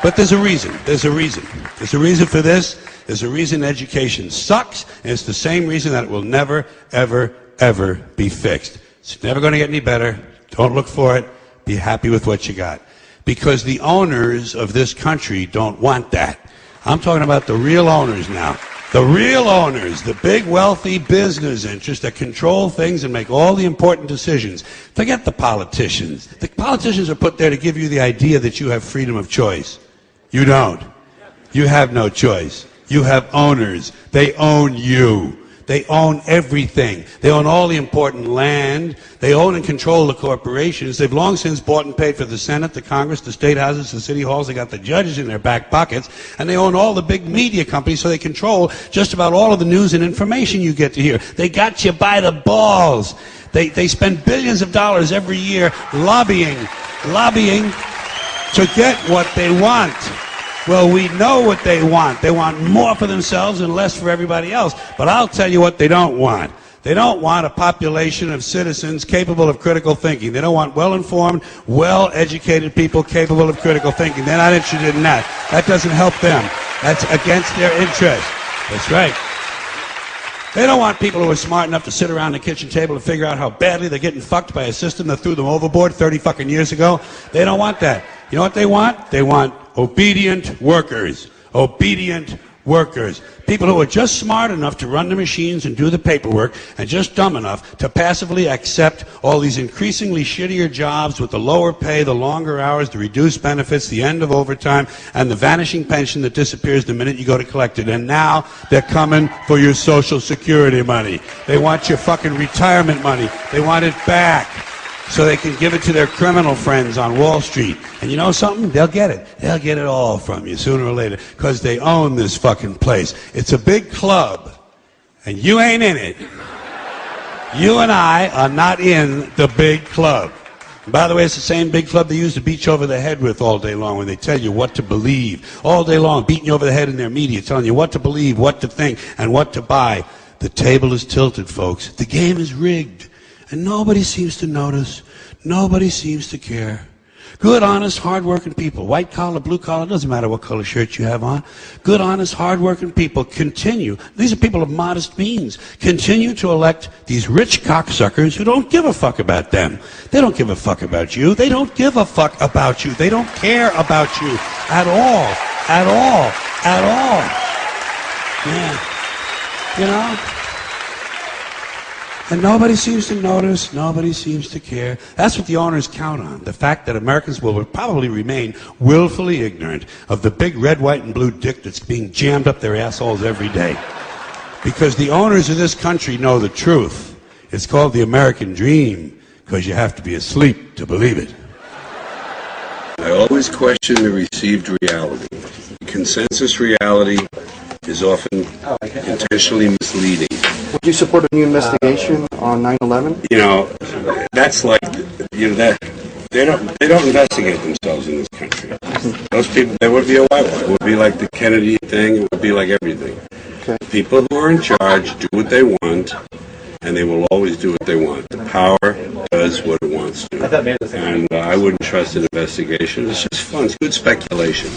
But there's a reason. There's a reason. There's a reason for this. There's a reason education sucks, and it's the same reason that it will never, ever, ever be fixed. It's never going to get any better. Don't look for it. Be happy with what you got. Because the owners of this country don't want that. I'm talking about the real owners now. The real owners, the big wealthy business interests that control things and make all the important decisions. Forget the politicians. The politicians are put there to give you the idea that you have freedom of choice. You don't. You have no choice. You have owners. They own you. They own everything. They own all the important land. They own and control the corporations. They've long since bought and paid for the Senate, the Congress, the state houses, the city halls. They got the judges in their back pockets. And they own all the big media companies, so they control just about all of the news and information you get to hear. They got you by the balls. They spend billions of dollars every year lobbying to get what they want. Well, we know what they want. They want more for themselves and less for everybody else. But I'll tell you what they don't want. They don't want a population of citizens capable of critical thinking. They don't want well-informed, well-educated people capable of critical thinking. They're not interested in that. That doesn't help them. That's against their interest. That's right. They don't want people who are smart enough to sit around the kitchen table and figure out how badly they're getting fucked by a system that threw them overboard 30 fucking years ago. They don't want that. You know what they want? They want obedient workers. Obedient workers. People who are just smart enough to run the machines and do the paperwork and just dumb enough to passively accept all these increasingly shittier jobs with the lower pay, the longer hours, the reduced benefits, the end of overtime, and the vanishing pension that disappears the minute you go to collect it. And now they're coming for your Social Security money. They want your fucking retirement money. They want it back so they can give it to their criminal friends on Wall Street. And you know something? They'll get it. They'll get it all from you sooner or later because they own this fucking place. It's a big club, and you ain't in it. You and I are not in the big club. And by the way, it's the same big club they use to beat you over the head with all day long when they tell you what to believe. All day long, beating you over the head in their media, telling you what to believe, what to think, and what to buy. The table is tilted, folks. The game is rigged. And nobody seems to notice. Nobody seems to care. Good, honest, hard-working people, white collar, blue collar, doesn't matter what color shirt you have on. Good, honest, hard-working people continue. These are people of modest means. Continue to elect these rich cocksuckers who don't give a fuck about them. They don't give a fuck about you. They don't give a fuck about you. They don't care about you at all. At all. At all. Yeah. You know? And nobody seems to notice, nobody seems to care. That's what the owners count on, the fact that Americans will probably remain willfully ignorant of the big red, white, and blue dick that's being jammed up their assholes every day. Because the owners of this country know the truth. It's called the American dream, because you have to be asleep to believe it. I always question the received reality. Consensus reality is often intentionally misleading. Would you support a new investigation on 9/11? You know, that's like, you know, that they don't investigate themselves in this country. Those people, there would be a whitewash. It would be like the Kennedy thing. It would be like everything. Okay. People who are in charge do what they want, and they will always do what they want. The power does what it wants to. And I wouldn't trust an investigation. It's just fun. It's good speculation.